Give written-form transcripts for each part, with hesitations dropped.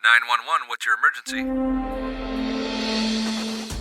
911, what's your emergency?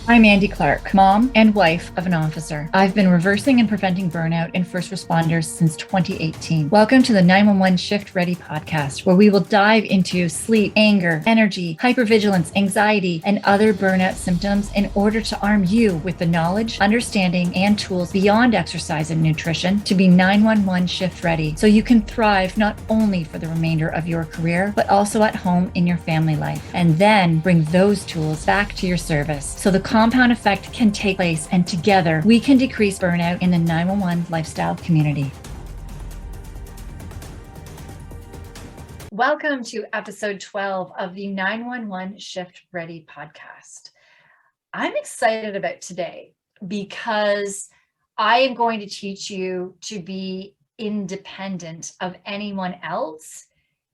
I'm Andi Clark, mom and wife of an officer. I've been reversing and preventing burnout in first responders since 2018. Welcome to the 911 Shift Ready podcast, where we will dive into sleep, anger, energy, hypervigilance, anxiety, and other burnout symptoms in order to arm you with the knowledge, understanding, and tools beyond exercise and nutrition to be 911 shift ready so you can thrive not only for the remainder of your career, but also at home in your family life. And then bring those tools back to your service so the compound effect can take place, and together we can decrease burnout in the 911 lifestyle community. Welcome to episode 12 of the 911 Shift Ready podcast. I'm excited about today because I am going to teach you to be independent of anyone else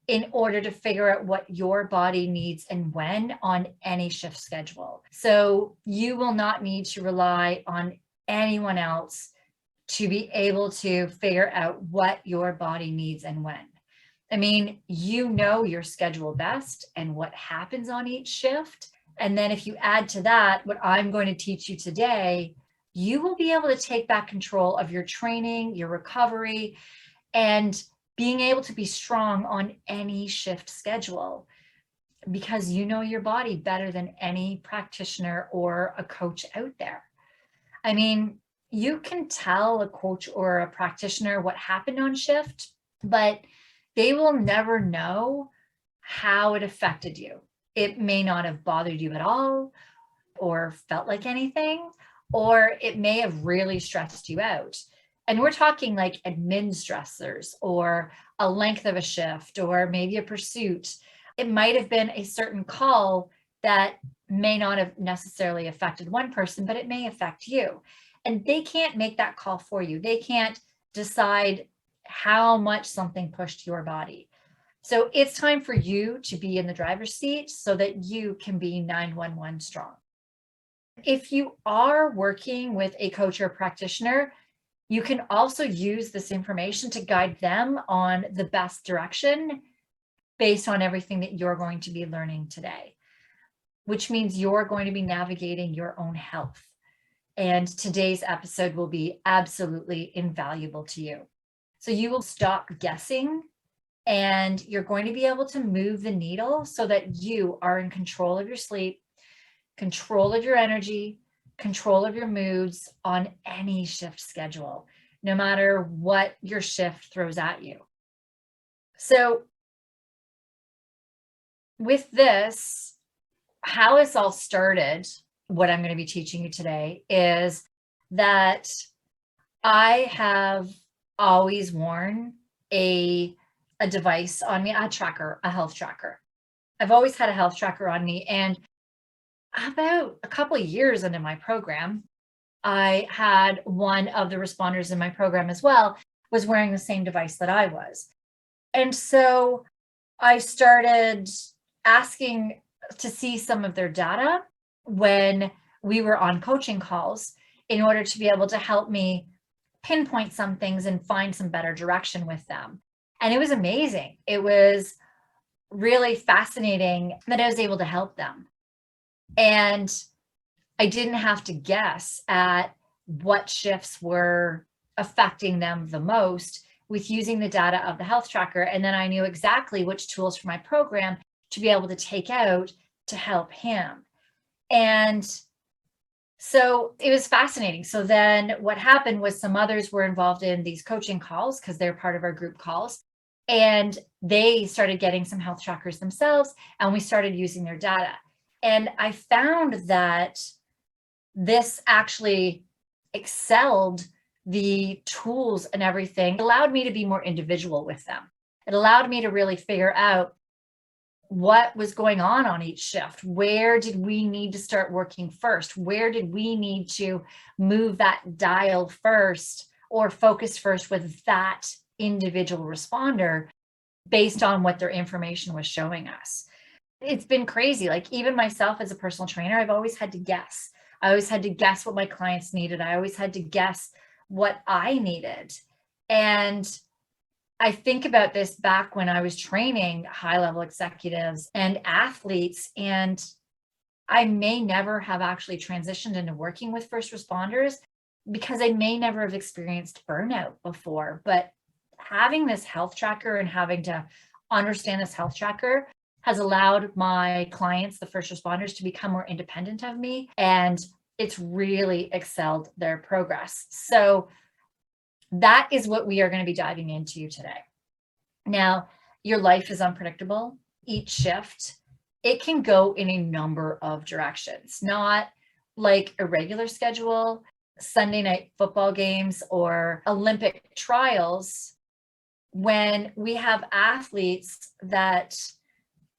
in order to figure out what your body needs and when on any shift schedule. So you will not need to rely on anyone else to be able to figure out what your body needs and when. I mean, you know your schedule best and what happens on each shift. And then if you add to that what I'm going to teach you today, you will be able to take back control of your training, your recovery, and being able to be strong on any shift schedule because you know your body better than any practitioner or a coach out there. I mean, you can tell a coach or a practitioner what happened on shift, but they will never know how it affected you. It may not have bothered you at all or felt like anything, or it may have really stressed you out. And we're talking like admin stressors or a length of a shift or maybe a pursuit. It might have been a certain call that may not have necessarily affected one person, but it may affect you. And they can't make that call for you. They can't decide how much something pushed your body. So it's time for you to be in the driver's seat so that you can be 911 strong. If you are working with a coach or a practitioner, you can also use this information to guide them on the best direction based on everything that you're going to be learning today, which means you're going to be navigating your own health. And today's episode will be absolutely invaluable to you. So you will stop guessing and you're going to be able to move the needle so that you are in control of your sleep, control of your energy, control of your moods on any shift schedule, no matter what your shift throws at you. So with this, how it's all started, what I'm going to be teaching you today is that I have always worn a device on me, a tracker, a health tracker. I've always had a health tracker on me, and about a couple of years into my program, I had one of the responders in my program as well was wearing the same device that I was. And so I started asking to see some of their data when we were on coaching calls in order to be able to help me pinpoint some things and find some better direction with them. And it was amazing. It was really fascinating that I was able to help them. And I didn't have to guess at what shifts were affecting them the most with using the data of the health tracker. And then I knew exactly which tools for my program to be able to take out to help him. And so it was fascinating. So then what happened was some others were involved in these coaching calls because they're part of our group calls. And they started getting some health trackers themselves, and we started using their data. And I found that this actually excelled the tools and everything. It allowed me to be more individual with them. It allowed me to really figure out what was going on each shift. Where did we need to start working first? Where did we need to move that dial first or focus first with that individual responder based on what their information was showing us? It's been crazy. Like even myself as a personal trainer, I've always had to guess. I always had to guess what my clients needed. I always had to guess what I needed. And I think about this back when I was training high-level executives and athletes, and I may never have actually transitioned into working with first responders because I may never have experienced burnout before. But having this health tracker and having to understand this health tracker has allowed my clients, the first responders, to become more independent of me, and it's really excelled their progress. So that is what we are going to be diving into today. Now, your life is unpredictable. Each shift, it can go in a number of directions, not like a regular schedule, Sunday night football games, or Olympic trials. When we have athletes that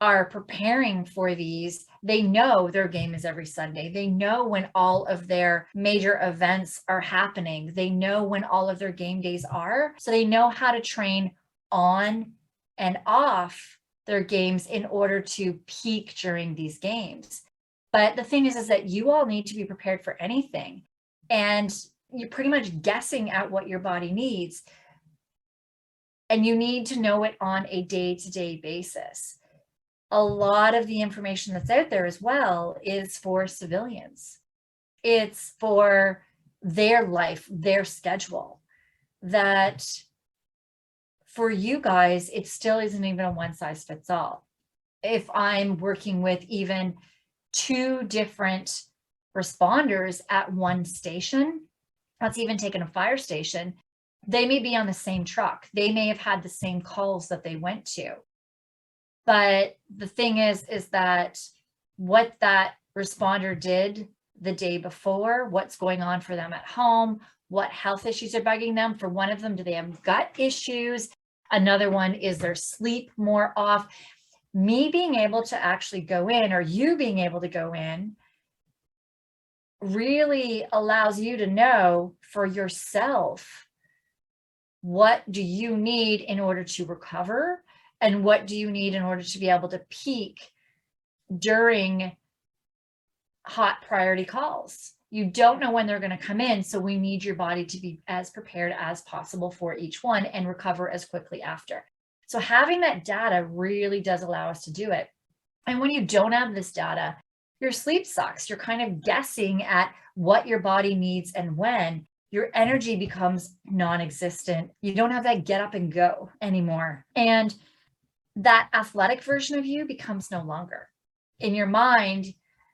are preparing for these, they know their game is every Sunday. They know when all of their major events are happening. They know when all of their game days are. So they know how to train on and off their games in order to peak during these games. But the thing is that you all need to be prepared for anything. And you're pretty much guessing at what your body needs. And you need to know it on a day-to-day basis. A lot of the information that's out there as well is for civilians. It's for their life, their schedule. That for you guys, it still isn't even a one size fits all. If I'm working with even 2 different responders at one station, let's even take in a fire station, they may be on the same truck. They may have had the same calls that they went to. But the thing is that what that responder did the day before, what's going on for them at home, what health issues are bugging them. For one of them, do they have gut issues? Another one, is their sleep more off? Me being able to actually go in, or you being able to go in, really allows you to know for yourself, what do you need in order to recover? And what do you need in order to be able to peak during hot priority calls? You don't know when they're going to come in, so we need your body to be as prepared as possible for each one and recover as quickly after. So having that data really does allow us to do it. And when you don't have this data, your sleep sucks. You're kind of guessing at what your body needs and when. Your energy becomes non-existent. You don't have that get up and go anymore. And that athletic version of you becomes no longer. In your mind,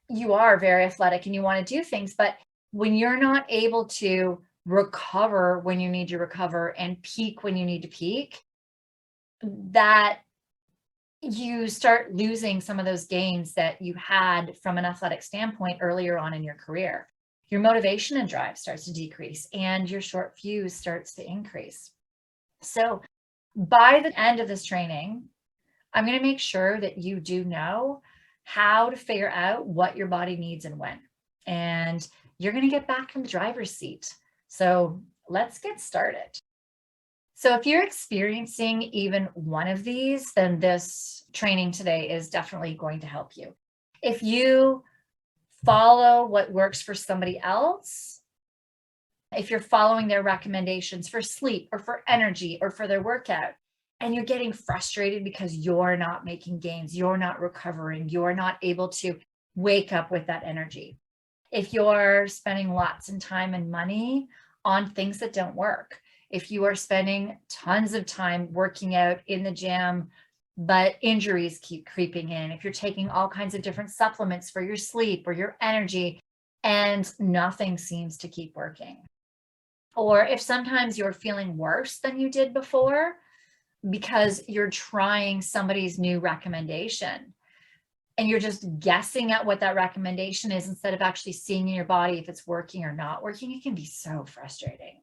you are very athletic and you want to do things, but when you're not able to recover when you need to recover and peak when you need to peak, that you start losing some of those gains that you had from an athletic standpoint earlier on in your career. Your motivation and drive starts to decrease and your short fuse starts to increase. So by the end of this training, I'm going to make sure that you do know how to figure out what your body needs and when. And you're going to get back in the driver's seat. So let's get started. So if you're experiencing even one of these, then this training today is definitely going to help you. If you follow what works for somebody else, if you're following their recommendations for sleep or for energy or for their workout, and you're getting frustrated because you're not making gains, you're not recovering, you're not able to wake up with that energy. If you're spending lots of time and money on things that don't work, if you are spending tons of time working out in the gym, but injuries keep creeping in, if you're taking all kinds of different supplements for your sleep or your energy and nothing seems to keep working, or if sometimes you're feeling worse than you did before because you're trying somebody's new recommendation and you're just guessing at what that recommendation is instead of actually seeing in your body if it's working or not working, it can be so frustrating.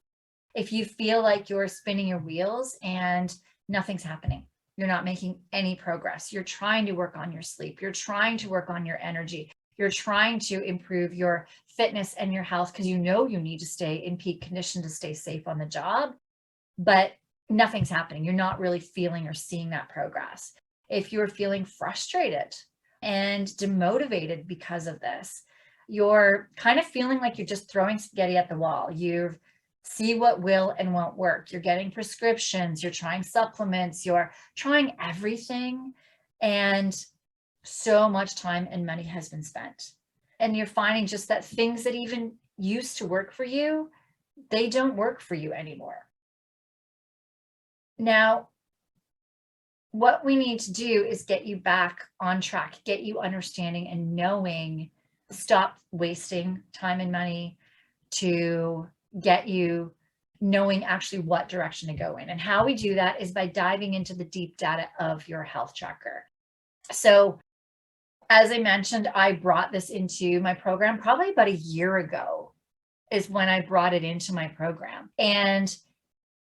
If you feel like you're spinning your wheels and nothing's happening, you're not making any progress, you're trying to work on your sleep, you're trying to work on your energy, you're trying to improve your fitness and your health because you know you need to stay in peak condition to stay safe on the job, but nothing's happening. You're not really feeling or seeing that progress. If you're feeling frustrated and demotivated because of this, you're kind of feeling like you're just throwing spaghetti at the wall. You've see what will and won't work. You're getting prescriptions, you're trying supplements, you're trying everything. And so much time and money has been spent. And you're finding just that things that even used to work for you, they don't work for you anymore. Now, what we need to do is get you back on track, get you understanding and knowing, stop wasting time and money, to get you knowing actually what direction to go in. And how we do that is by diving into the deep data of your health tracker. So, as I mentioned, I brought this into my program probably about a year ago is when I brought it into my program. And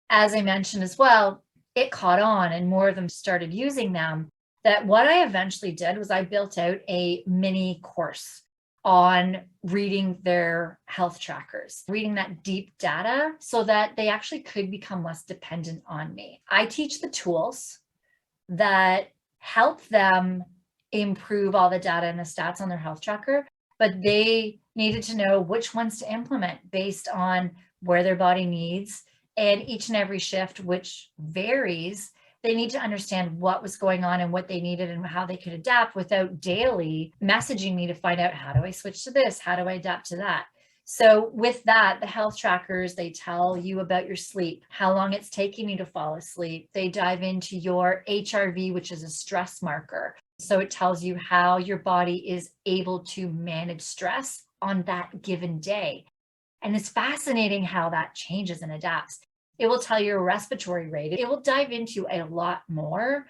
as I mentioned as well, it caught on and more of them started using them. That what I eventually did was I built out a mini course on reading their health trackers, reading that deep data so that they actually could become less dependent on me. I teach the tools that help them improve all the data and the stats on their health tracker, but they needed to know which ones to implement based on where their body needs, and each and every shift, which varies, they need to understand what was going on and what they needed and how they could adapt without daily messaging me to find out, how do I switch to this? How do I adapt to that? So with that, the health trackers, they tell you about your sleep, how long it's taking you to fall asleep. They dive into your HRV, which is a stress marker. So it tells you how your body is able to manage stress on that given day. And it's fascinating how that changes and adapts. It will tell your respiratory rate. It will dive into a lot more.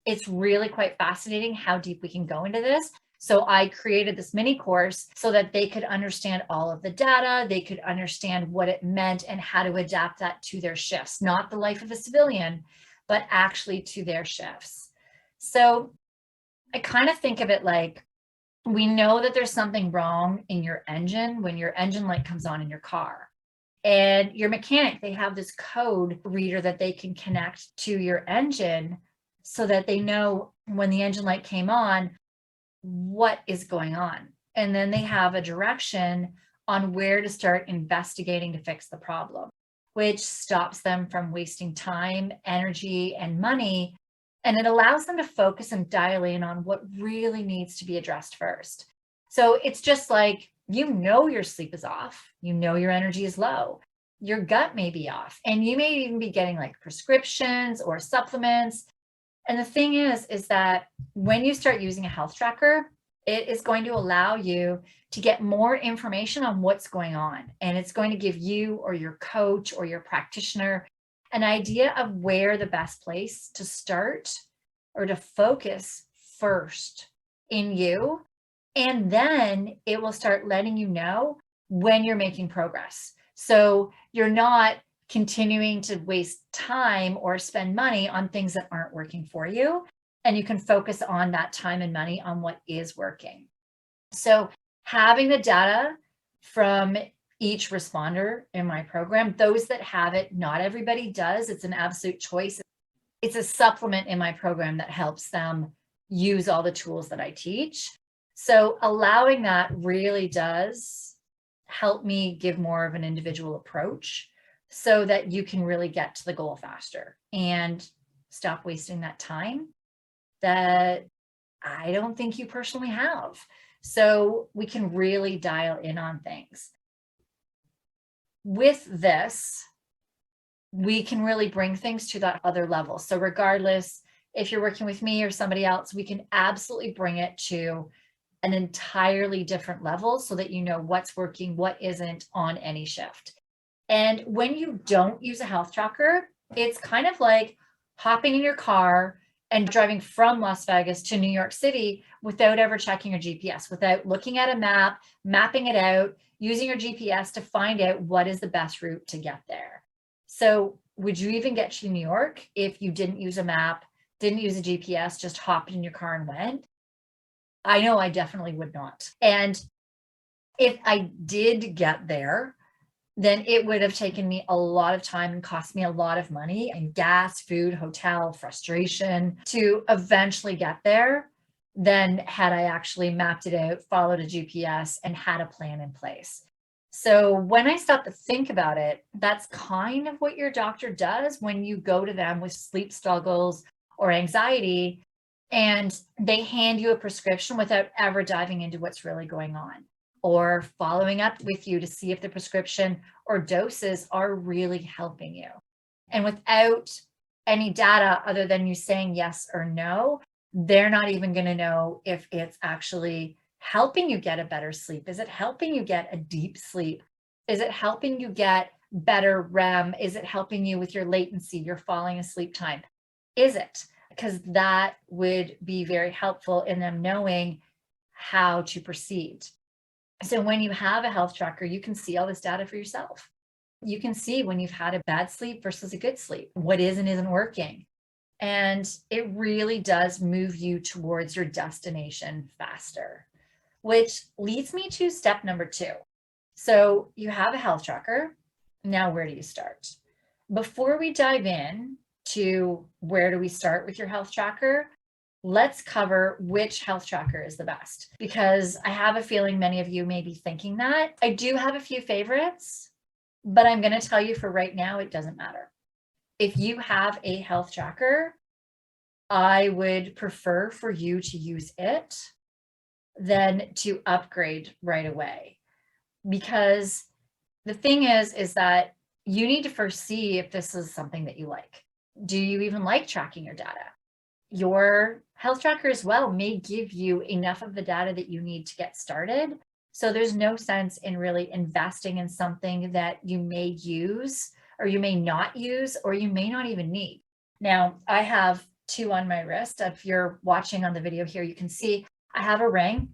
It's really quite fascinating how deep we can go into this. So I created this mini course so that they could understand all of the data, they could understand what it meant and how to adapt that to their shifts, not the life of a civilian, but actually to their shifts. So I kind of think of it like, we know that there's something wrong in your engine when your engine light comes on in your car. And your mechanic, they have this code reader that they can connect to your engine so that they know when the engine light came on, what is going on. And then they have a direction on where to start investigating to fix the problem, which stops them from wasting time, energy, and money. And it allows them to focus and dial in on what really needs to be addressed first. So it's just like, your sleep is off, your energy is low, your gut may be off, and you may even be getting like prescriptions or supplements. And the thing is that when you start using a health tracker, it is going to allow you to get more information on what's going on. And it's going to give you or your coach or your practitioner an idea of where the best place to start or to focus first in you. And then it will start letting you know when you're making progress. So you're not continuing to waste time or spend money on things that aren't working for you. And you can focus on that time and money on what is working. So having the data from each responder in my program, those that have it, not everybody does. It's an absolute choice. It's a supplement in my program that helps them use all the tools that I teach. So allowing that really does help me give more of an individual approach so that you can really get to the goal faster and stop wasting that time that I don't think you personally have. So we can really dial in on things. With this, we can really bring things to that other level. So regardless if you're working with me or somebody else, we can absolutely bring it to an entirely different level so that you know what's working, what isn't on any shift. And when you don't use a health tracker, it's kind of like hopping in your car and driving from Las Vegas to New York City without ever checking your GPS, without looking at a map, mapping it out, using your GPS to find out what is the best route to get there. So would you even get to New York if you didn't use a map, didn't use a GPS, just hopped in your car and went? I know I definitely would not. And if I did get there, then it would have taken me a lot of time and cost me a lot of money and gas, food, hotel, frustration to eventually get there than had I actually mapped it out, followed a GPS, and had a plan in place. So when I stop to think about it, that's kind of what your doctor does when you go to them with sleep struggles or anxiety, and they hand you a prescription without ever diving into what's really going on or following up with you to see if the prescription or doses are really helping you. And without any data other than you saying yes or no, they're not even going to know if it's actually helping you get a better sleep. Is it helping you get a deep sleep? Is it helping you get better REM? Is it helping you with your latency, your falling asleep time? Is it? Because that would be very helpful in them knowing how to proceed. So when you have a health tracker, you can see all this data for yourself. You can see when you've had a bad sleep versus a good sleep, what is and isn't working. And it really does move you towards your destination faster, which leads me to step number 2. So you have a health tracker. Now, where do you start? Before we dive in to where do we start with your health tracker, let's cover which health tracker is the best, because I have a feeling many of you may be thinking that. I do have a few favorites, but I'm going to tell you for right now, it doesn't matter. If you have a health tracker, I would prefer for you to use it than to upgrade right away. Because the thing is that you need to first see if this is something that you like. Do you even like tracking your data? Your health tracker as well may give you enough of the data that you need to get started. So there's no sense in really investing in something that you may use or you may not use or you may not even need. Now, I have 2 on my wrist. If you're watching on the video here, you can see I have a ring.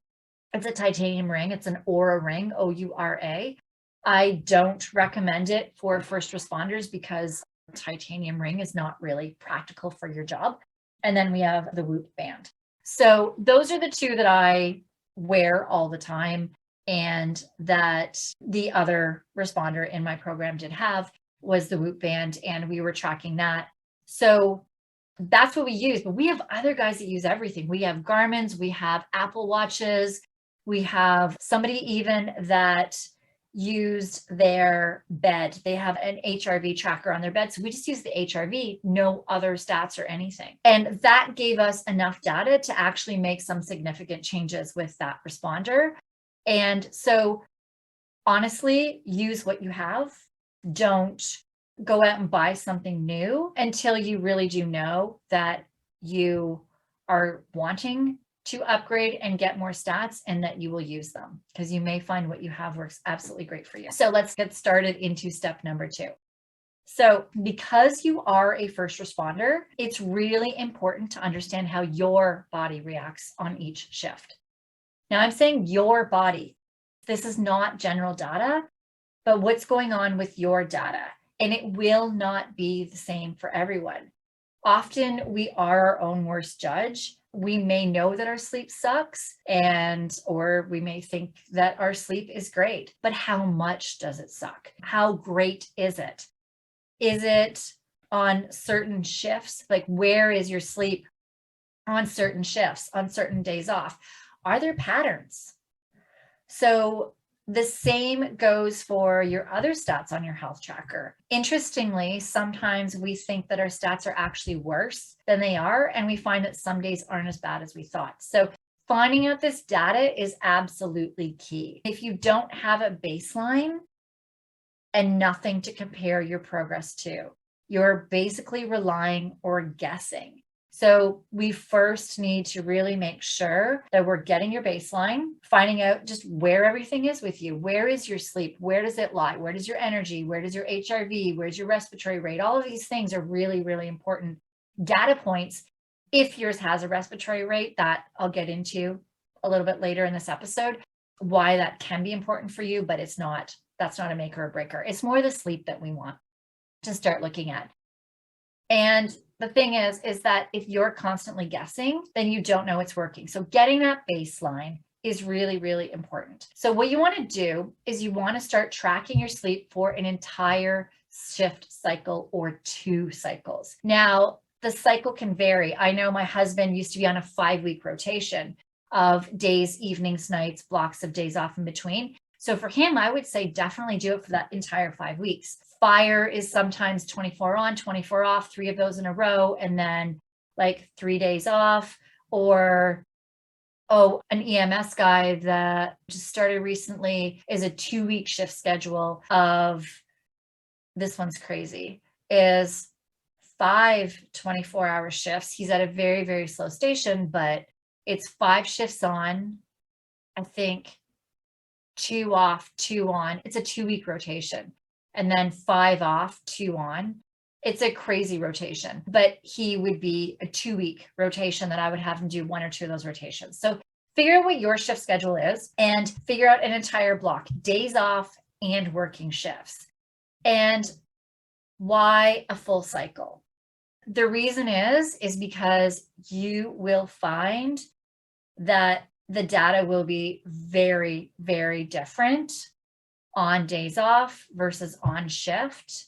It's a titanium ring. It's an Oura ring, O-U-R-A. I don't recommend it for first responders because titanium ring is not really practical for your job. And then we have the Whoop band. So those are the 2 that I wear all the time, and that the other responder in my program did have was the Whoop band, and we were tracking that. So that's what we use, but we have other guys that use everything. We have Garmin's, we have Apple Watches, we have somebody even that used their bed. They have an HRV tracker on their bed. So we just use the HRV, no other stats or anything. And that gave us enough data to actually make some significant changes with that responder. And so honestly, use what you have. Don't go out and buy something new until you really do know that you are wanting to upgrade and get more stats and that you will use them, because you may find what you have works absolutely great for you. So let's get started into step number 2. So because you are a first responder, it's really important to understand how your body reacts on each shift. Now, I'm saying your body. This is not general data, but what's going on with your data. And it will not be the same for everyone. Often we are our own worst judge. We may know that our sleep sucks, or we may think that our sleep is great, but how much does it suck? How great is it? Is it on certain shifts? Like, where is your sleep on certain shifts, on certain days off? Are there patterns? So the same goes for your other stats on your health tracker. Interestingly, sometimes we think that our stats are actually worse than they are, and we find that some days aren't as bad as we thought. So finding out this data is absolutely key. If you don't have a baseline and nothing to compare your progress to, you're basically relying or guessing. So we first need to really make sure that we're getting your baseline, finding out just where everything is with you. Where is your sleep? Where does it lie? Where does your energy? Where does your HRV? Where's your respiratory rate? All of these things are really, really important data points. If yours has a respiratory rate, that I'll get into a little bit later in this episode, why that can be important for you, but that's not a maker or breaker. It's more the sleep that we want to start looking at. And the thing is that if you're constantly guessing, then you don't know what's working. So getting that baseline is really, really important. So what you want to do is you want to start tracking your sleep for an entire shift cycle or 2 cycles. Now, the cycle can vary. I know my husband used to be on a 5-week rotation of days, evenings, nights, blocks of days off in between. So for him, I would say definitely do it for that entire 5 weeks. Fire is sometimes 24 on, 24 off, 3 of those in a row, and then like 3 days off. Or an EMS guy that just started recently is a 2-week shift schedule of, this one's crazy, is 5 24-hour shifts. He's at a very, very slow station, but it's 5 shifts on, I think 2 off, 2 on. It's a 2-week rotation, and then 5 off, 2 on. It's a crazy rotation, but he would be a 2-week rotation that I would have him do 1 or 2 of those rotations. So figure out what your shift schedule is and figure out an entire block, days off and working shifts. And why a full cycle? The reason is because you will find that the data will be very, very different on days off versus on shift,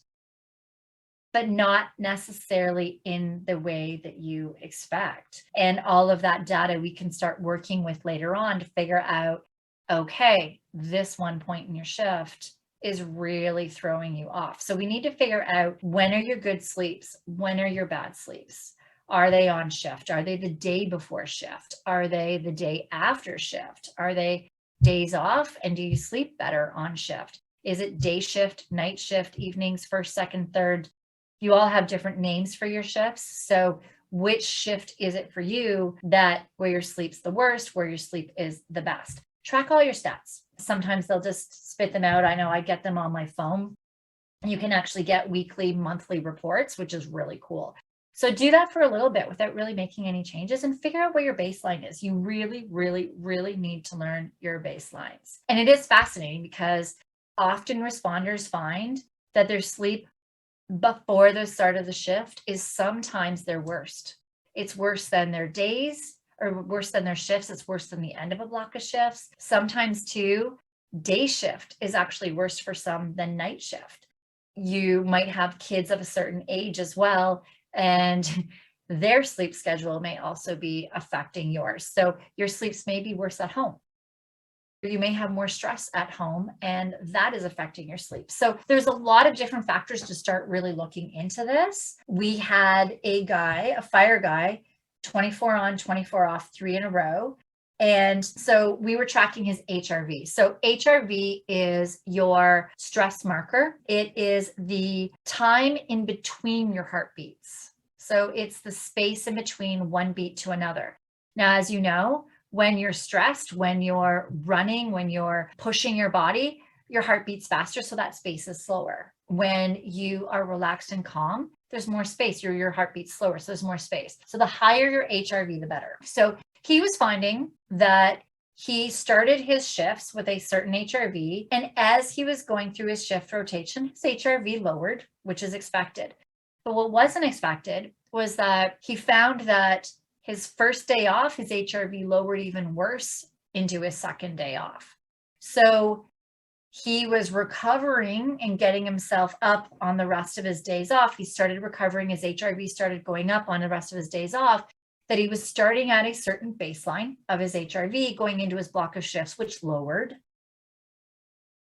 but not necessarily in the way that you expect. And all of that data we can start working with later on to figure out, okay, this one point in your shift is really throwing you off. So we need to figure out, when are your good sleeps? When are your bad sleeps? Are they on shift? Are they the day before shift? Are they the day after shift? Are they days off? And do you sleep better on shift? Is it day shift, night shift, evenings, first, second, third? You all have different names for your shifts. So which shift is it for you, that where your sleep's the worst, where your sleep is the best? Track all your stats. Sometimes they'll just spit them out. I know I get them on my phone. You can actually get weekly, monthly reports, which is really cool. So do that for a little bit without really making any changes, and figure out where your baseline is. You really, really, really need to learn your baselines. And it is fascinating because often responders find that their sleep before the start of the shift is sometimes their worst. It's worse than their days, or worse than their shifts. It's worse than the end of a block of shifts. Sometimes too, day shift is actually worse for some than night shift. You might have kids of a certain age as well, and their sleep schedule may also be affecting yours. So your sleeps may be worse at home. You may have more stress at home, and that is affecting your sleep. So there's a lot of different factors to start really looking into this. We had a fire guy, 24 on, 24 off, 3 in a row. And so we were tracking his HRV. So HRV is your stress marker. It is the time in between your heartbeats. So it's the space in between one beat to another. Now, as you know, when you're stressed, when you're running, when you're pushing your body, your heart beats faster, so that space is slower. When you are relaxed and calm, there's more space. Your heart beats slower, so there's more space. So the higher your HRV, the better. So he was finding that he started his shifts with a certain HRV, and as he was going through his shift rotation, his HRV lowered, which is expected. But what wasn't expected was that he found that his first day off, his HRV lowered even worse into his second day off. So he was recovering and getting himself up on the rest of his days off. He started recovering, his HRV started going up on the rest of his days off, that he was starting at a certain baseline of his HRV going into his block of shifts, which lowered.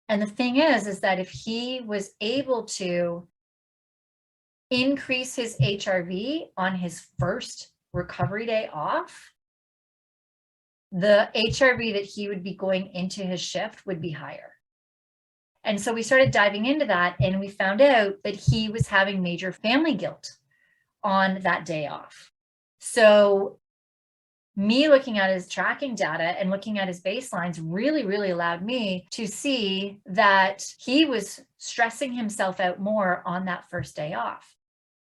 And the thing is that if he was able to increase his HRV on his first recovery day off, the HRV that he would be going into his shift would be higher. And so we started diving into that, and we found out that he was having major family guilt on that day off. So me looking at his tracking data and looking at his baselines really, really allowed me to see that he was stressing himself out more on that first day off.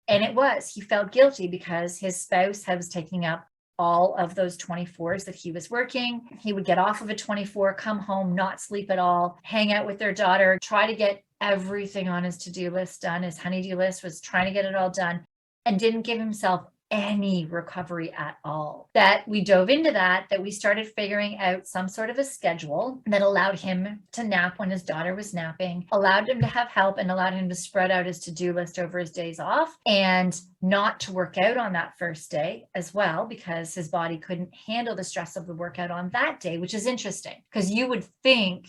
And he felt guilty because his spouse was taking up all of those 24s that he was working. He would get off of a 24, come home, not sleep at all, hang out with their daughter, try to get everything on his to-do list done. His honey-do list was trying to get it all done, and didn't give himself any recovery at all. That we dove into that we started figuring out some sort of a schedule that allowed him to nap when his daughter was napping, allowed him to have help, and allowed him to spread out his to-do list over his days off, and not to work out on that first day as well, because his body couldn't handle the stress of the workout on that day, which is interesting because you would think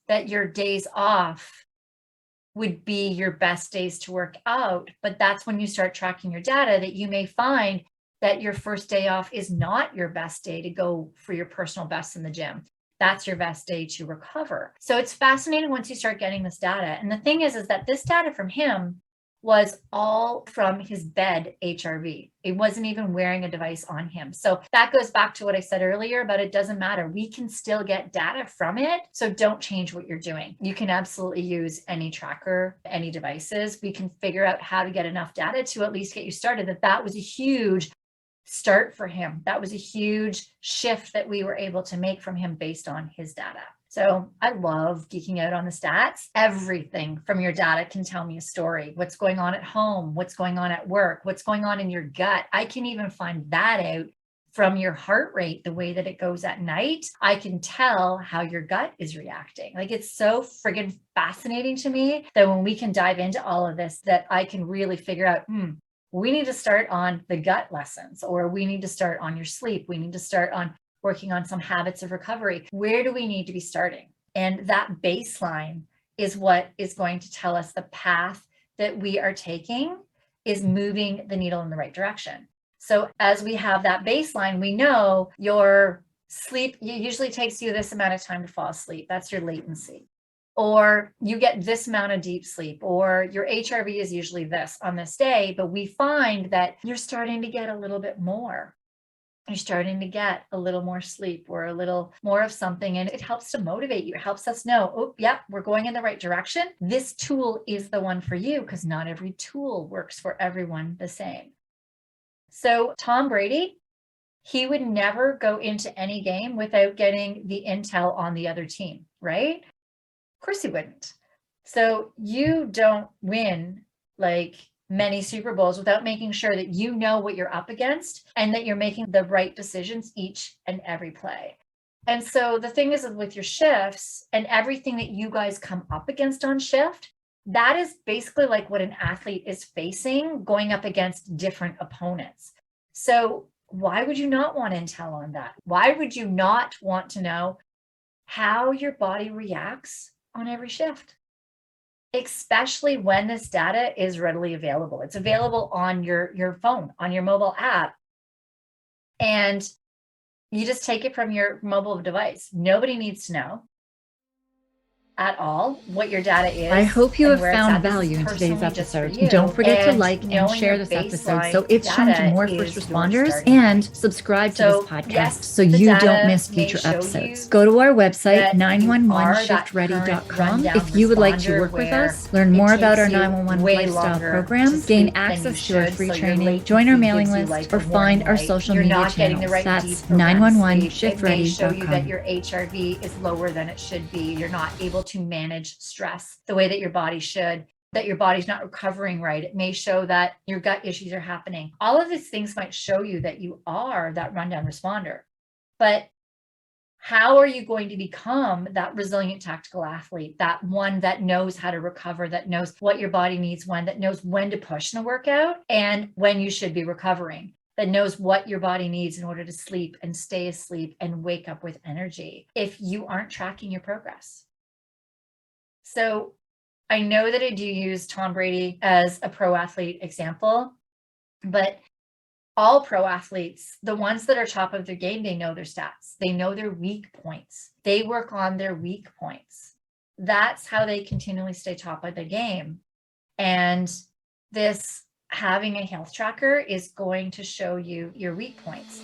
that your days off would be your best days to work out. But that's when you start tracking your data that you may find that your first day off is not your best day to go for your personal best in the gym. That's your best day to recover. So it's fascinating once you start getting this data. And the thing is that this data from him was all from his bed HRV. It wasn't even wearing a device on him. So that goes back to what I said earlier about it doesn't matter. We can still get data from it. So don't change what you're doing. You can absolutely use any tracker, any devices. We can figure out how to get enough data to at least get you started. That was a huge start for him. That was a huge shift that we were able to make from him based on his data. So I love geeking out on the stats. Everything from your data can tell me a story. What's going on at home? What's going on at work? What's going on in your gut? I can even find that out from your heart rate, the way that it goes at night. I can tell how your gut is reacting. Like, it's so friggin' fascinating to me that when we can dive into all of this, that I can really figure out, we need to start on the gut lessons, or we need to start on your sleep. We need to start on working on some habits of recovery. Where do we need to be starting? And that baseline is what is going to tell us the path that we are taking is moving the needle in the right direction. So as we have that baseline, we know your sleep usually takes you this amount of time to fall asleep. That's your latency. Or you get this amount of deep sleep, or your HRV is usually this on this day, but we find that you're starting to get a little bit more. You're starting to get a little more sleep or a little more of something, and it helps to motivate you. It helps us know, oh, yep, we're going in the right direction. This tool is the one for you, because not every tool works for everyone the same. So Tom Brady, he would never go into any game without getting the intel on the other team, right? Of course he wouldn't. So you don't win like many Super Bowls without making sure that you know what you're up against and that you're making the right decisions each and every play. And so the thing is with your shifts and everything that you guys come up against on shift, that is basically like what an athlete is facing going up against different opponents. So why would you not want intel on that? Why would you not want to know how your body reacts on every shift? Especially when this data is readily available. It's available on your phone, on your mobile app. And you just take it from your mobile device. Nobody needs to know at all what your data is. I hope you have found value in today's episode. Don't forget to like and share this episode so it's shown to more first responders, and subscribe to this podcast so you don't miss future episodes. Go to our website, 911shiftready.com, if you would like to work with us, learn more about our 911 lifestyle program, gain access to our free training, join our mailing list, or find our social media channels. That's 911shiftready.com. Show you that your HRV is lower than it should be. You're not able to manage stress the way that your body should, that your body's not recovering right. It may show that your gut issues are happening. All of these things might show you that you are that rundown responder. But how are you going to become that resilient tactical athlete, that one that knows how to recover, that knows what your body needs when, that knows when to push in a workout and when you should be recovering, that knows what your body needs in order to sleep and stay asleep and wake up with energy if you aren't tracking your progress? So I know that I do use Tom Brady as a pro athlete example, but all pro athletes, the ones that are top of their game, they know their stats. They know their weak points. They work on their weak points. That's how they continually stay top of the game. And this having a health tracker is going to show you your weak points.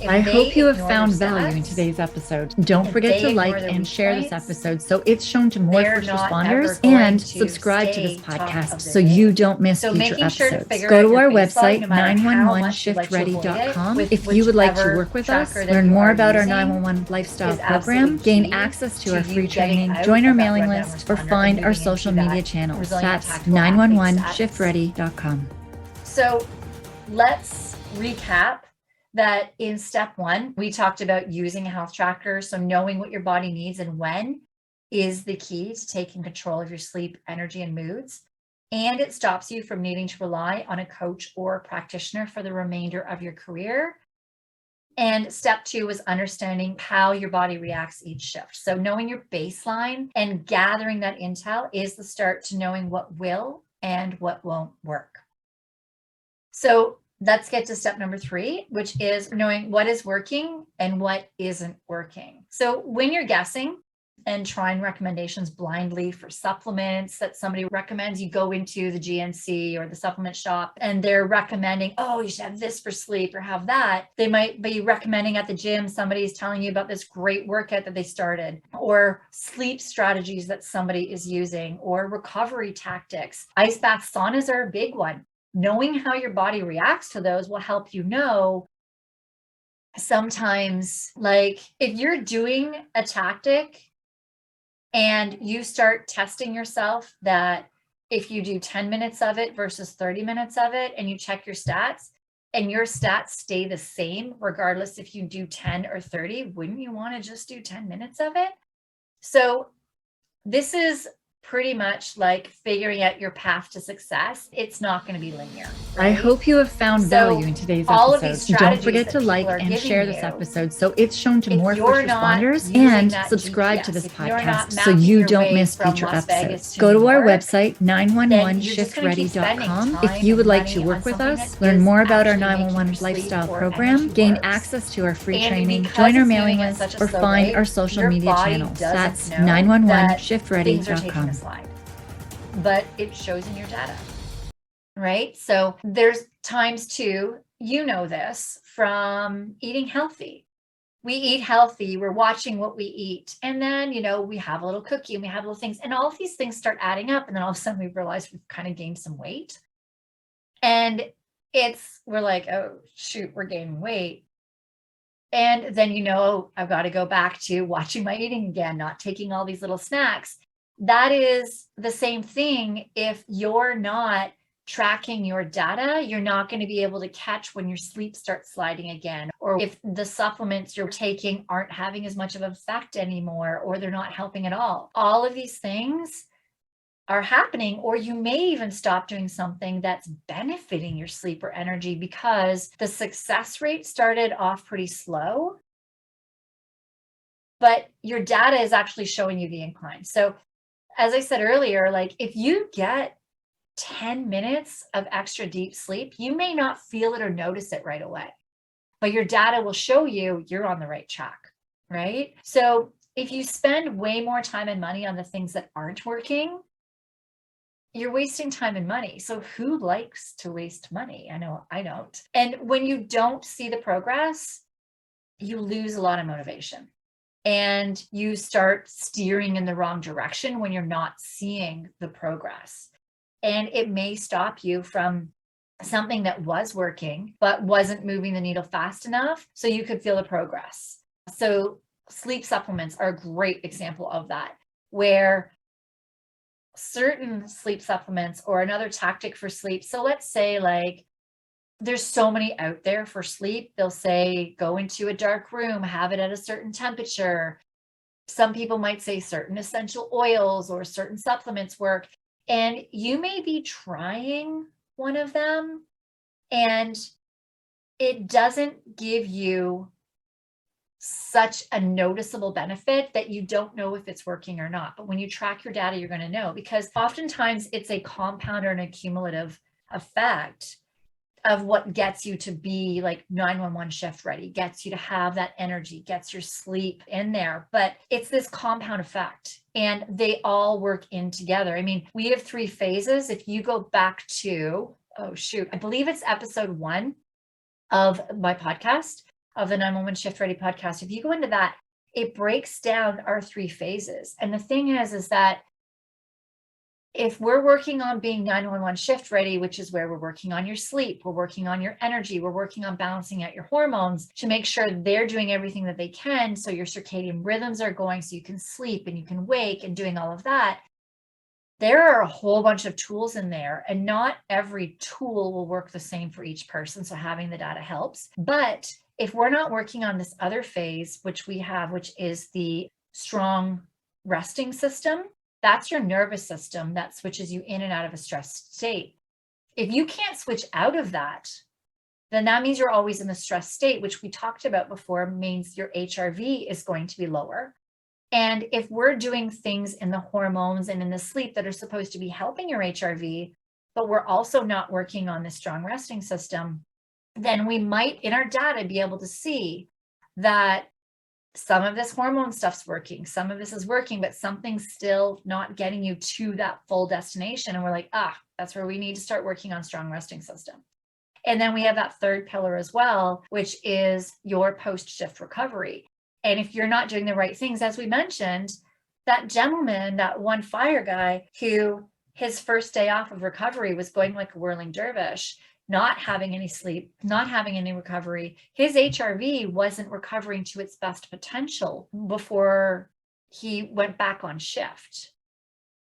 I hope you have found value in today's episode. Don't forget to like and share this episode so it's shown to more first responders, and subscribe to this podcast so you don't miss future episodes. Go to our website, 911shiftready.com, if you would like to work with us, learn more about our 911 lifestyle program, gain access to our free training, join our mailing list, or find our social media channels. That's 911shiftready.com. So let's recap that in step one, we talked about using a health tracker. So knowing what your body needs and when is the key to taking control of your sleep, energy, and moods. And it stops you from needing to rely on a coach or a practitioner for the remainder of your career. And step 2 was understanding how your body reacts each shift. So knowing your baseline and gathering that intel is the start to knowing what will and what won't work. So let's get to step number 3, which is knowing what is working and what isn't working. So when you're guessing and trying recommendations blindly for supplements that somebody recommends, you go into the GNC or the supplement shop and they're recommending, oh, you should have this for sleep or have that. They might be recommending at the gym, somebody's telling you about this great workout that they started, or sleep strategies that somebody is using, or recovery tactics. Ice bath saunas are a big one. Knowing how your body reacts to those will help you know. Sometimes, like if you're doing a tactic and you start testing yourself that if you do 10 minutes of it versus 30 minutes of it, and you check your stats and your stats stay the same, regardless if you do 10 or 30, wouldn't you want to just do 10 minutes of it? So this is pretty much like figuring out your path to success. It's not going to be linear. Right? I hope you have found value in today's episode. Don't forget to like and share this episode so it's shown to more first responders, and subscribe to this podcast so you don't miss future episodes. Go to our website, 911shiftready.com. If you would like to work with us, learn more about our 911 lifestyle program, gain access to our free training, join our mailing list, or find our social media channels. That's 911shiftready.com. Slide, but it shows in your data, right? So there's times too, you know this from eating healthy. We eat healthy, we're watching what we eat, and then, we have a little cookie and we have little things, and all of these things start adding up, and then all of a sudden we realize we've kind of gained some weight, and we're like, oh shoot, we're gaining weight. And then, I've got to go back to watching my eating again, not taking all these little snacks. That is the same thing. If you're not tracking your data, you're not going to be able to catch when your sleep starts sliding again, or if the supplements you're taking aren't having as much of an effect anymore, or they're not helping at all. All of these things are happening, or you may even stop doing something that's benefiting your sleep or energy because the success rate started off pretty slow, but your data is actually showing you the incline. So as I said earlier, like if you get 10 minutes of extra deep sleep, you may not feel it or notice it right away, but your data will show you you're on the right track, right? So if you spend way more time and money on the things that aren't working, you're wasting time and money. So who likes to waste money? I know I don't. And when you don't see the progress, you lose a lot of motivation. And you start steering in the wrong direction when you're not seeing the progress. And it may stop you from something that was working, but wasn't moving the needle fast enough so you could feel the progress. So sleep supplements are a great example of that, where certain sleep supplements or another tactic for sleep. So let's say like there's so many out there for sleep. They'll say, go into a dark room, have it at a certain temperature. Some people might say certain essential oils or certain supplements work. And you may be trying one of them and it doesn't give you such a noticeable benefit that you don't know if it's working or not. But when you track your data, you're going to know, because oftentimes it's a compound or an accumulative effect of what gets you to be like 911 shift ready, gets you to have that energy, gets your sleep in there. But it's this compound effect and they all work in together. I mean, we have 3 phases. If you go back to, I believe it's episode 1 of my podcast, of the 911 Shift Ready podcast. If you go into that, it breaks down our 3 phases. And the thing is that if we're working on being 911 shift ready, which is where we're working on your sleep, we're working on your energy, we're working on balancing out your hormones to make sure they're doing everything that they can. So your circadian rhythms are going so you can sleep and you can wake and doing all of that. There are a whole bunch of tools in there, and not every tool will work the same for each person. So having the data helps. But if we're not working on this other phase, which we have, which is the strong resting system, that's your nervous system that switches you in and out of a stressed state. If you can't switch out of that, then that means you're always in the stress state, which we talked about before, means your HRV is going to be lower. And if we're doing things in the hormones and in the sleep that are supposed to be helping your HRV, but we're also not working on the strong resting system, then we might in our data be able to see that some of this hormone stuff's working, some of this is working, but something's still not getting you to that full destination. And we're like, that's where we need to start working on strong resting system. And then we have that third pillar as well, which is your post-shift recovery. And if you're not doing the right things, as we mentioned, that gentleman, that one fire guy who his first day off of recovery was going like a whirling dervish, not having any sleep, not having any recovery, his HRV wasn't recovering to its best potential before he went back on shift.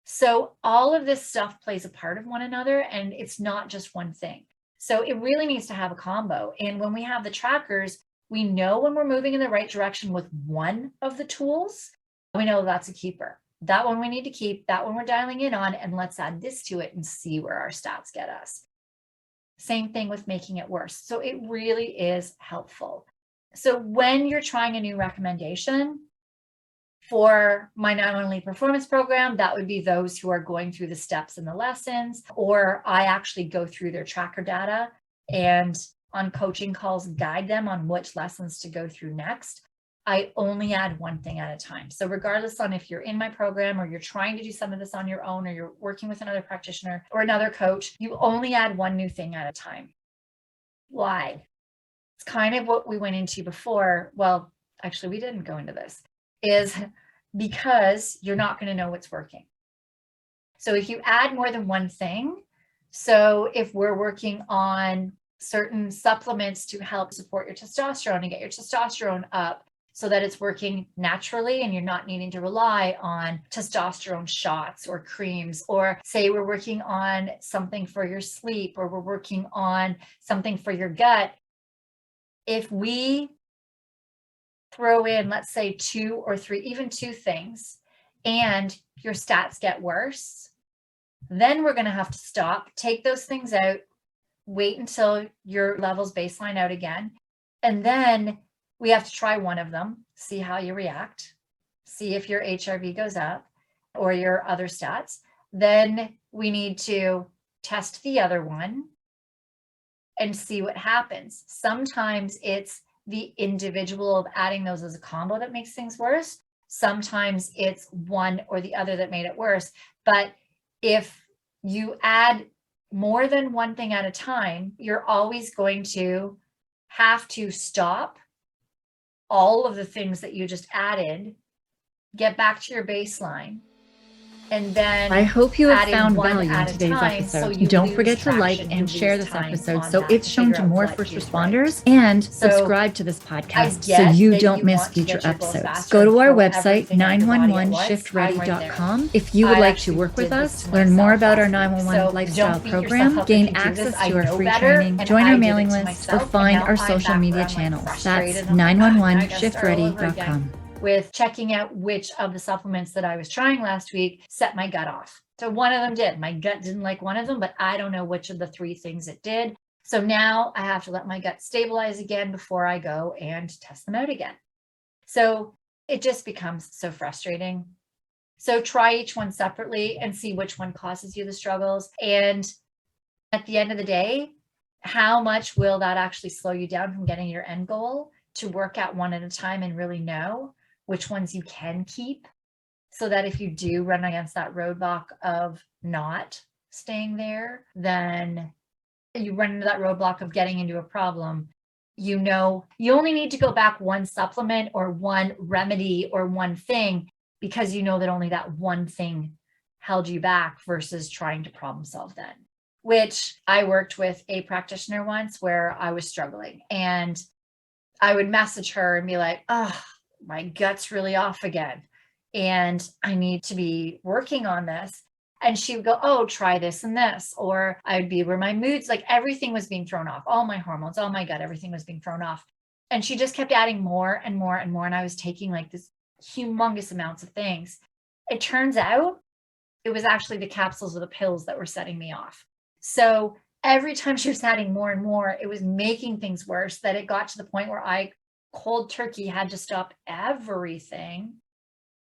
So all of this stuff plays a part of one another, and it's not just one thing. So it really needs to have a combo. And when we have the trackers, we know when we're moving in the right direction with one of the tools, we know that's a keeper. That one we need to keep, that one we're dialing in on, and let's add this to it and see where our stats get us. Same thing with making it worse. So it really is helpful. So when you're trying a new recommendation for my 911 Lead Performance Program, that would be those who are going through the steps in the lessons, or I actually go through their tracker data and on coaching calls, guide them on which lessons to go through next. I only add one thing at a time. So regardless on if you're in my program or you're trying to do some of this on your own, or you're working with another practitioner or another coach, you only add one new thing at a time. Why? It's kind of what we went into before. Well, actually, we didn't go into this, is because you're not going to know what's working. So if you add more than one thing, so if we're working on certain supplements to help support your testosterone and get your testosterone up so that it's working naturally and you're not needing to rely on testosterone shots or creams, or say we're working on something for your sleep, or we're working on something for your gut. If we throw in, let's say 2 or 3, even 2 things, and your stats get worse, then we're going to have to stop, take those things out, wait until your levels baseline out again. And then we have to try one of them, see how you react, see if your HRV goes up or your other stats. Then we need to test the other one and see what happens. Sometimes it's the individual of adding those as a combo that makes things worse. Sometimes it's one or the other that made it worse. But if you add more than one thing at a time, you're always going to have to stop all of the things that you just added, get back to your baseline, and then I hope you have found value in today's episode. So don't forget to like and share this episode so it's shown to more first responders, and subscribe to this podcast so you don't miss future episodes. Go to our website, 911shiftready.com. If you would like to work with us, learn more about our 911 lifestyle program, gain access to our free training, join our mailing list, or find our social media channels. That's 911shiftready.com. With checking out which of the supplements that I was trying last week set my gut off. So one of them did. My gut didn't like one of them, but I don't know which of the 3 things it did. So now I have to let my gut stabilize again before I go and test them out again. So it just becomes so frustrating. So try each one separately and see which one causes you the struggles. And at the end of the day, how much will that actually slow you down from getting your end goal to work at one at a time and really know which ones you can keep, so that if you do run against that roadblock of not staying there, then you run into that roadblock of getting into a problem. You know, you only need to go back one supplement or one remedy or one thing because you know that only that one thing held you back versus trying to problem solve then. Which I worked with a practitioner once where I was struggling, and I would message her and be like, oh, my gut's really off again, and I need to be working on this. And she would go, oh, try this and this. Or I would be where my moods, like everything was being thrown off, all my hormones, all my gut, everything was being thrown off. And she just kept adding more and more and more. And I was taking like this humongous amounts of things. It turns out it was actually the capsules or the pills that were setting me off. So every time she was adding more and more, it was making things worse, that it got to the point where I cold turkey had to stop everything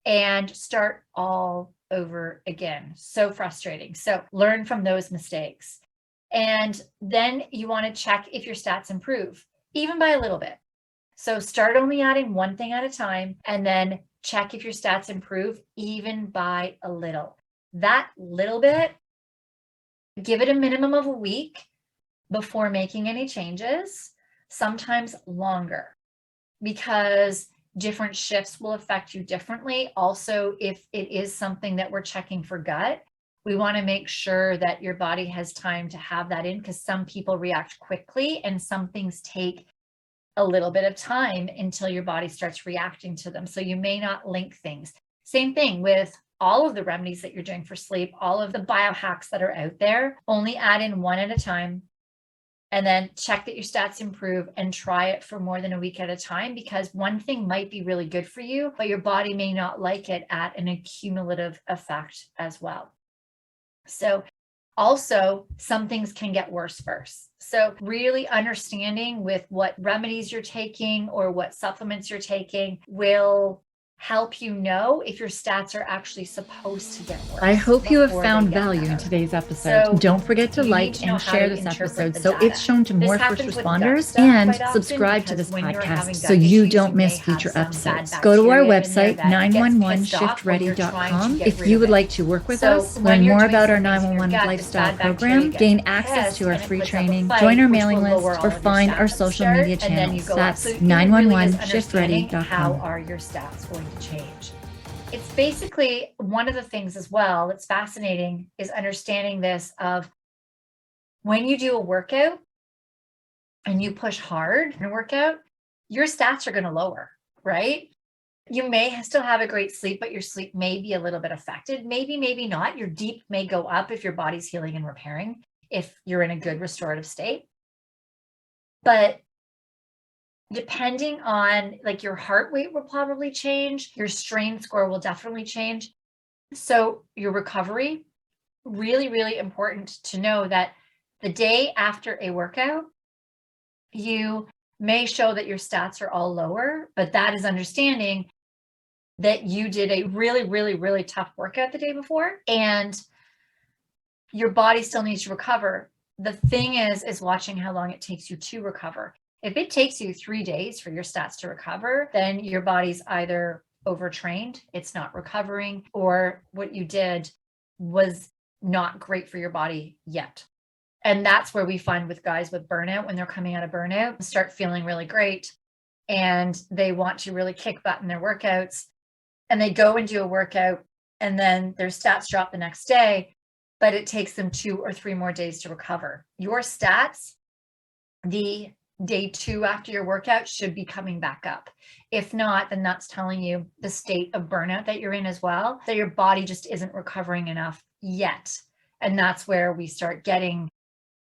and start all over again. So frustrating. So learn from those mistakes. And then you want to check if your stats improve, even by a little bit. So start only adding one thing at a time, and then check if your stats improve even by a little. That little bit, give it a minimum of a week before making any changes, sometimes longer, because different shifts will affect you differently. Also, if it is something that we're checking for gut, we want to make sure that your body has time to have that in, because some people react quickly and some things take a little bit of time until your body starts reacting to them. So you may not link things. Same thing with all of the remedies that you're doing for sleep, all of the biohacks that are out there. Only add in one at a time, and then check that your stats improve and try it for more than a week at a time, because one thing might be really good for you, but your body may not like it at an accumulative effect as well. So also, some things can get worse first. So really understanding with what remedies you're taking or what supplements you're taking will help you know if your stats are actually supposed to get worse. I hope you have found value in today's episode. So don't forget to like and share this episode so it's shown to more first responders, and subscribe to this podcast so you don't miss future episodes. Go to our website, 911shiftready.com, if you would like to work with us, learn more about our 911 lifestyle program, gain access to our free training, join our mailing list, or find our social media channels. That's 911shiftready.com. How are your stats going to change? It's basically one of the things as well that's fascinating is understanding this of when you do a workout and you push hard in a workout, your stats are going to lower, right? You may still have a great sleep, but your sleep may be a little bit affected. Maybe not. Your deep may go up if your body's healing and repairing, if you're in a good restorative state. But depending on, like, your heart rate will probably change, your strain score will definitely change. So your recovery, really, really important to know that the day after a workout, you may show that your stats are all lower, but that is understanding that you did a really, really, really tough workout the day before and your body still needs to recover. The thing is watching how long it takes you to recover. If it takes you 3 days for your stats to recover, then your body's either overtrained, it's not recovering, or what you did was not great for your body yet. And that's where we find with guys with burnout, when they're coming out of burnout, start feeling really great and they want to really kick butt in their workouts, and they go and do a workout and then their stats drop the next day, but it takes them 2 or 3 more days to recover. Your stats, the day 2 after your workout, should be coming back up. If not, then that's telling you the state of burnout that you're in as well, that your body just isn't recovering enough yet. And that's where we start getting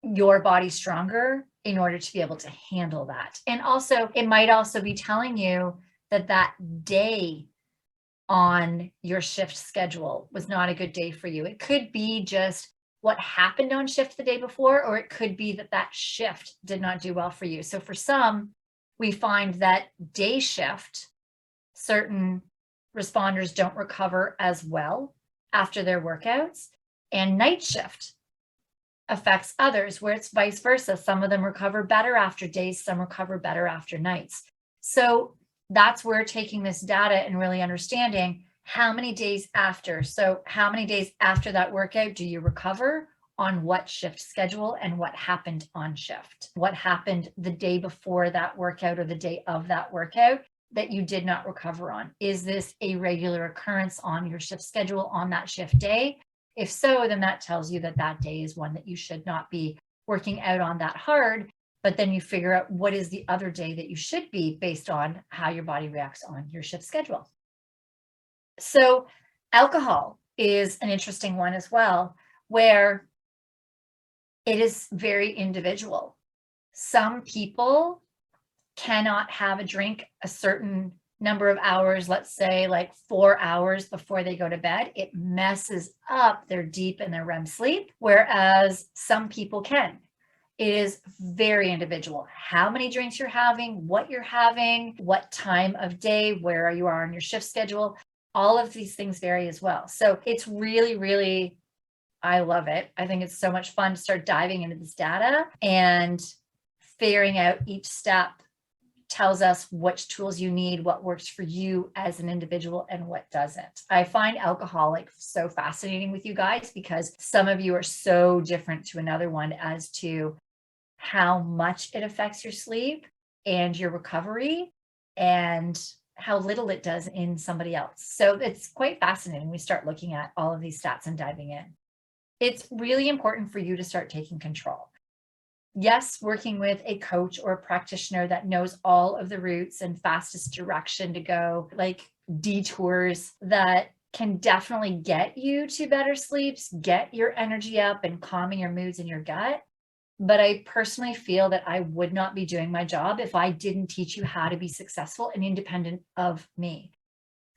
your body stronger in order to be able to handle that. And also, it might also be telling you that that day on your shift schedule was not a good day for you. It could be just what happened on shift the day before, or it could be that that shift did not do well for you. So for some, we find that day shift, certain responders don't recover as well after their workouts, and night shift affects others where it's vice versa. Some of them recover better after days, some recover better after nights. So that's where taking this data and really understanding how many days after. So how many days after that workout do you recover on what shift schedule, and what happened on shift? What happened the day before that workout or the day of that workout that you did not recover on? Is this a regular occurrence on your shift schedule on that shift day? If so, then that tells you that that day is one that you should not be working out on that hard. But then you figure out what is the other day that you should be based on how your body reacts on your shift schedule. So alcohol is an interesting one as well, where it is very individual. Some people cannot have a drink a certain number of hours, let's say like 4 hours before they go to bed. It messes up their deep and their REM sleep, whereas some people can. It is very individual. How many drinks you're having, what time of day, where you are on your shift schedule. All of these things vary as well. So it's really, really, I love it. I think it's so much fun to start diving into this data and figuring out each step tells us which tools you need, what works for you as an individual and what doesn't. I find alcoholic so fascinating with you guys because some of you are so different to another one as to how much it affects your sleep and your recovery and how little it does in somebody else. So it's quite fascinating. We start looking at all of these stats and diving in. It's really important for you to start taking control. Yes, working with a coach or a practitioner that knows all of the routes and fastest direction to go, like detours that can definitely get you to better sleeps, get your energy up and calming your moods in your gut. But I personally feel that I would not be doing my job if I didn't teach you how to be successful and independent of me.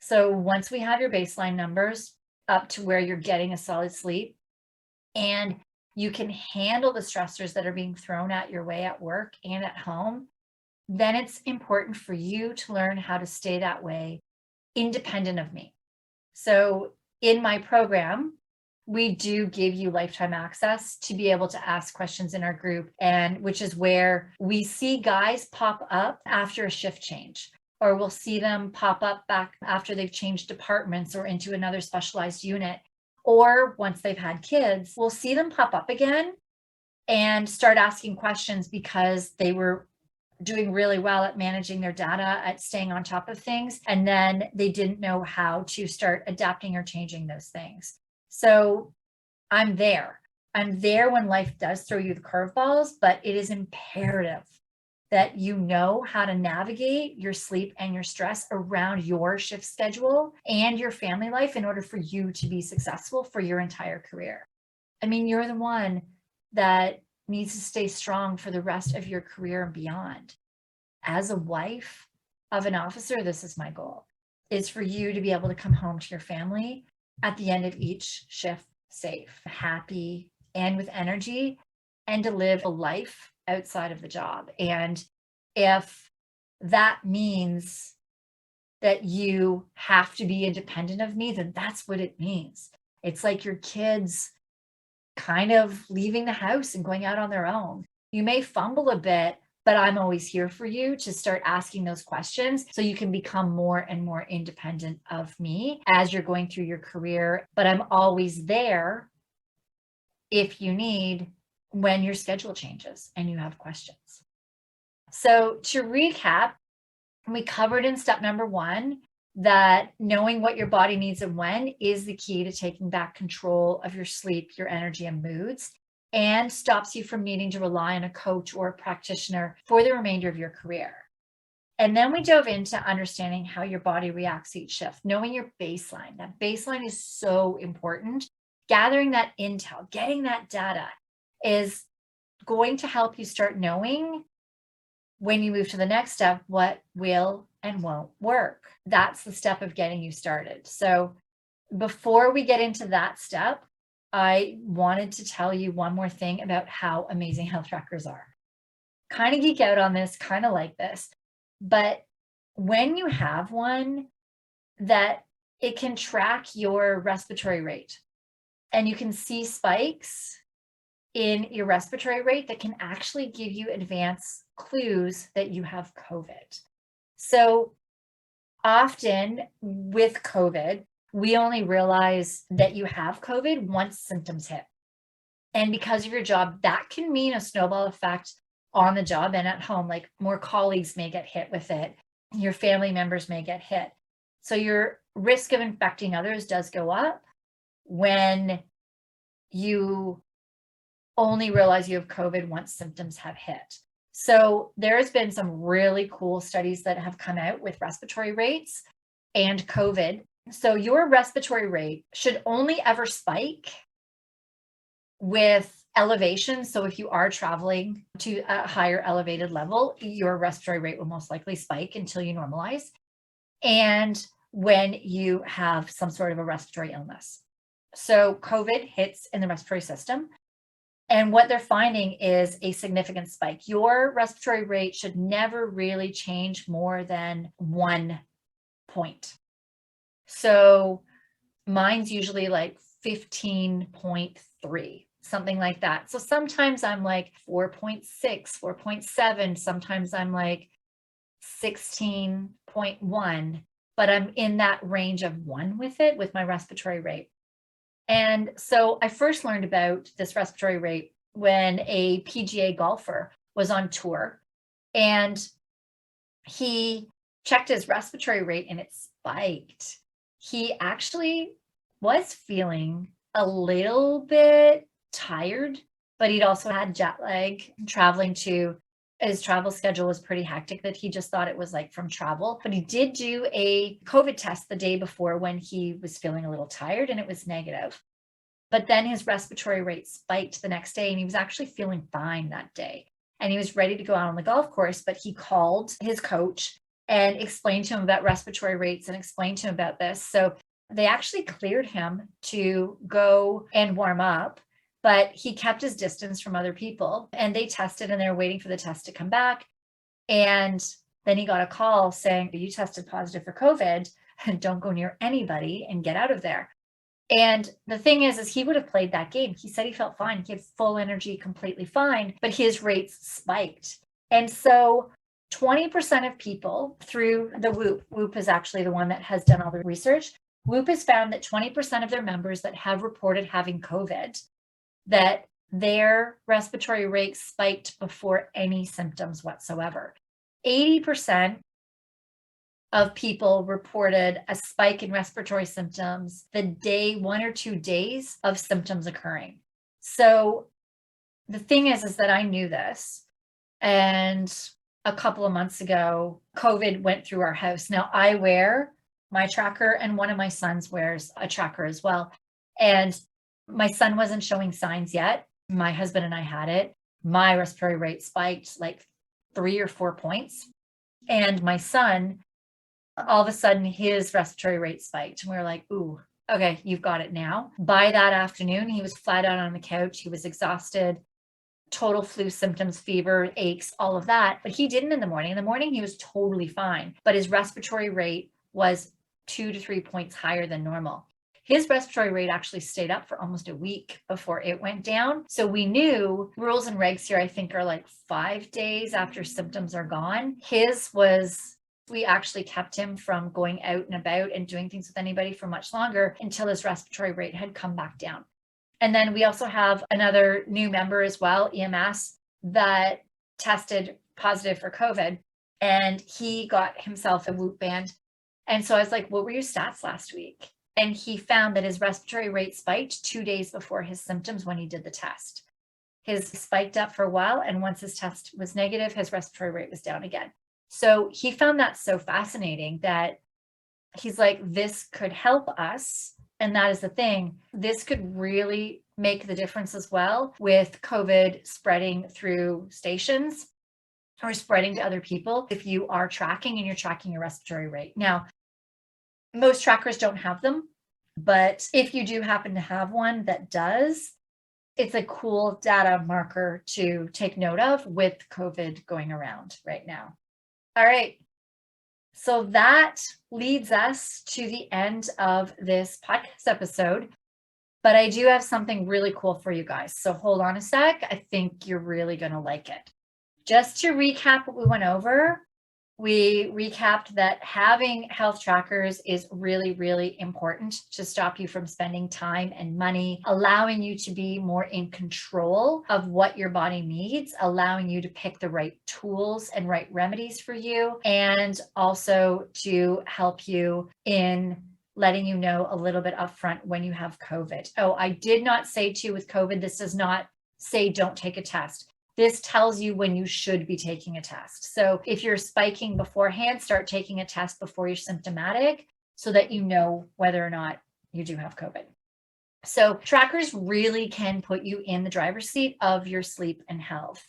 So once we have your baseline numbers up to where you're getting a solid sleep and you can handle the stressors that are being thrown at your way at work and at home, then it's important for you to learn how to stay that way independent of me. So in my program, we do give you lifetime access to be able to ask questions in our group, and which is where we see guys pop up after a shift change, or we'll see them pop up back after they've changed departments or into another specialized unit. Or once they've had kids, we'll see them pop up again and start asking questions because they were doing really well at managing their data, at staying on top of things. And then they didn't know how to start adapting or changing those things. So I'm there. I'm there when life does throw you the curveballs, but it is imperative that you know how to navigate your sleep and your stress around your shift schedule and your family life in order for you to be successful for your entire career. I mean, you're the one that needs to stay strong for the rest of your career and beyond. As a wife of an officer, this is my goal, is for you to be able to come home to your family at the end of each shift safe, happy, and with energy, and to live a life outside of the job. And if that means that you have to be independent of me, then that's what it means. It's like your kids kind of leaving the house and going out on their own. You may fumble a bit, but I'm always here for you to start asking those questions so you can become more and more independent of me as you're going through your career. But I'm always there if you need, when your schedule changes and you have questions. So to recap, we covered in step number 1 that knowing what your body needs and when is the key to taking back control of your sleep, your energy, and moods, and stops you from needing to rely on a coach or a practitioner for the remainder of your career. And then we dove into understanding how your body reacts each shift, knowing your baseline. That baseline is so important. Gathering that intel, getting that data is going to help you start knowing when you move to the next step, what will and won't work. That's the step of getting you started. So before we get into that step, I wanted to tell you one more thing about how amazing health trackers are. Kind of geek out on this, kind of like this, but when you have one that it can track your respiratory rate and you can see spikes in your respiratory rate that can actually give you advance clues that you have COVID. So often with COVID, we only realize that you have COVID once symptoms hit. And because of your job, that can mean a snowball effect on the job and at home. Like more colleagues may get hit with it. Your family members may get hit. So your risk of infecting others does go up when you only realize you have COVID once symptoms have hit. So there has been some really cool studies that have come out with respiratory rates and COVID. So your respiratory rate should only ever spike with elevation. So if you are traveling to a higher elevated level, your respiratory rate will most likely spike until you normalize. And when you have some sort of a respiratory illness. So COVID hits in the respiratory system. And what they're finding is a significant spike. Your respiratory rate should never really change more than 1 point. So mine's usually like 15.3, something like that. So sometimes I'm like 4.6, 4.7. Sometimes I'm like 16.1, but I'm in that range of 1 with my respiratory rate. And so I first learned about this respiratory rate when a PGA golfer was on tour, and he checked his respiratory rate and it spiked. He actually was feeling a little bit tired, but he'd also had jet lag traveling to, his travel schedule was pretty hectic, that he just thought it was like from travel. But he did do a COVID test the day before when he was feeling a little tired, and it was negative. But then his respiratory rate spiked the next day, and he was actually feeling fine that day. And he was ready to go out on the golf course, but he called his coach and explained to him about respiratory rates and explained to him about this. So they actually cleared him to go and warm up, but he kept his distance from other people, and they tested, and they were waiting for the test to come back. And then he got a call saying, you tested positive for COVID, and don't go near anybody and get out of there. And the thing is he would have played that game. He said he felt fine. He had full energy, completely fine, but his rates spiked. And so 20% of people through the WHOOP is actually the one that has done all the research. WHOOP has found that 20% of their members that have reported having COVID, that their respiratory rate spiked before any symptoms whatsoever. 80% of people reported a spike in respiratory symptoms the day, 1 or 2 days of symptoms occurring. So the thing is that I knew this, and a couple of months ago, COVID went through our house. Now I wear my tracker, and one of my sons wears a tracker as well. And my son wasn't showing signs yet. My husband and I had it. My respiratory rate spiked like 3 or 4 points. And my son, all of a sudden, his respiratory rate spiked. And we were like, ooh, okay, you've got it now. By that afternoon, he was flat out on the couch. He was exhausted, total flu symptoms, fever, aches, all of that. But he didn't in the morning. In the morning, he was totally fine. But his respiratory rate was 2 to 3 points higher than normal. His respiratory rate actually stayed up for almost a week before it went down. So we knew rules and regs here, I think, are like 5 days after symptoms are gone. His was, we actually kept him from going out and about and doing things with anybody for much longer until his respiratory rate had come back down. And then we also have another new member as well, EMS, that tested positive for COVID, and he got himself a WHOOP band. And so I was like, what were your stats last week? And he found that his respiratory rate spiked 2 days before his symptoms when he did the test. His spiked up for a while, and once his test was negative, his respiratory rate was down again. So he found that so fascinating that he's like, this could help us. And that is the thing. This could really make the difference as well with COVID spreading through stations or spreading to other people if you are tracking and you're tracking your respiratory rate. Now, most trackers don't have them, but if you do happen to have one that does, it's a cool data marker to take note of with COVID going around right now. All right. So that leads us to the end of this podcast episode, but I do have something really cool for you guys. So hold on a sec. I think you're really going to like it. Just to recap what we went over, we recapped that having health trackers is really, really important to stop you from spending time and money, allowing you to be more in control of what your body needs, allowing you to pick the right tools and right remedies for you, and also to help you in letting you know a little bit upfront when you have COVID. Oh, I did not say too with COVID, this does not say don't take a test. This tells you when you should be taking a test. So if you're spiking beforehand, start taking a test before you're symptomatic so that you know whether or not you do have COVID. So trackers really can put you in the driver's seat of your sleep and health.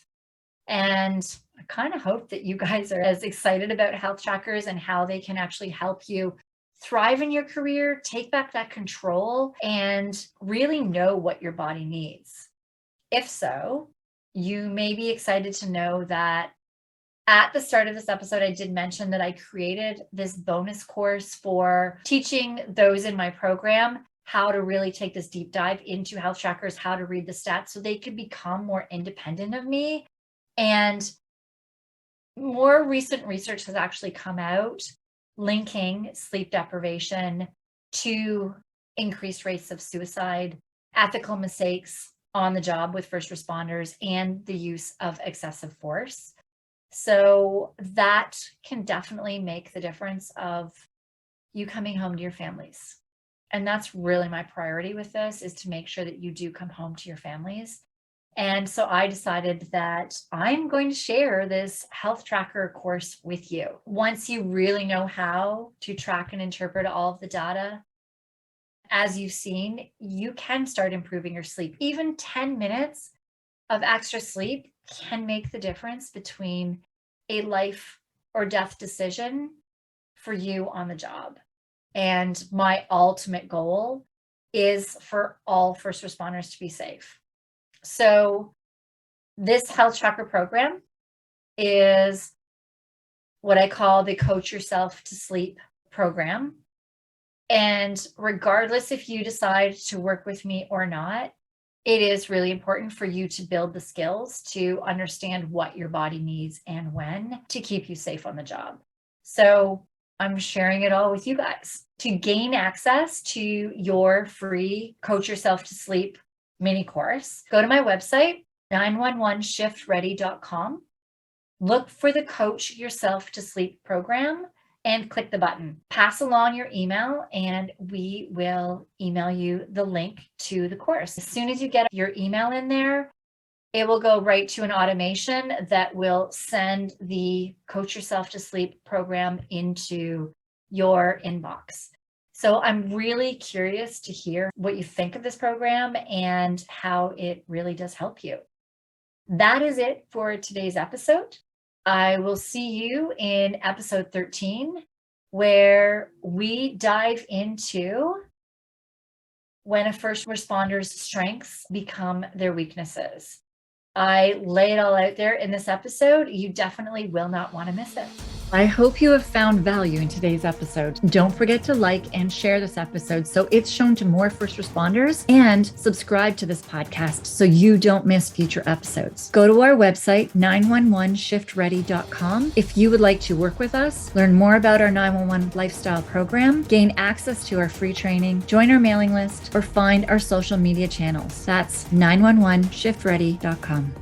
And I kind of hope that you guys are as excited about health trackers and how they can actually help you thrive in your career, take back that control, and really know what your body needs. If so, you may be excited to know that at the start of this episode, I did mention that I created this bonus course for teaching those in my program how to really take this deep dive into health trackers, how to read the stats so they could become more independent of me. And more recent research has actually come out linking sleep deprivation to increased rates of suicide, ethical mistakes on the job with first responders, and the use of excessive force. So that can definitely make the difference of you coming home to your families. And that's really my priority with this, is to make sure that you do come home to your families. And so I decided that I'm going to share this health tracker course with you. Once you really know how to track and interpret all of the data, as you've seen, you can start improving your sleep. Even 10 minutes of extra sleep can make the difference between a life or death decision for you on the job. And my ultimate goal is for all first responders to be safe. So this health tracker program is what I call the Coach Yourself to Sleep program. And regardless if you decide to work with me or not, it is really important for you to build the skills to understand what your body needs and when to keep you safe on the job. So I'm sharing it all with you guys. To gain access to your free Coach Yourself to Sleep mini course, go to my website, 911shiftready.com. Look for the Coach Yourself to Sleep program and click the button. Pass along your email and we will email you the link to the course. As soon as you get your email in there, it will go right to an automation that will send the Coach Yourself to Sleep program into your inbox. So I'm really curious to hear what you think of this program and how it really does help you. That is it for today's episode. I will see you in episode 13, where we dive into when a first responder's strengths become their weaknesses. I lay it all out there in this episode. You definitely will not want to miss it. I hope you have found value in today's episode. Don't forget to like and share this episode so it's shown to more first responders, and subscribe to this podcast so you don't miss future episodes. Go to our website, 911shiftready.com. If you would like to work with us, learn more about our 911 lifestyle program, gain access to our free training, join our mailing list, or find our social media channels. That's 911shiftready.com.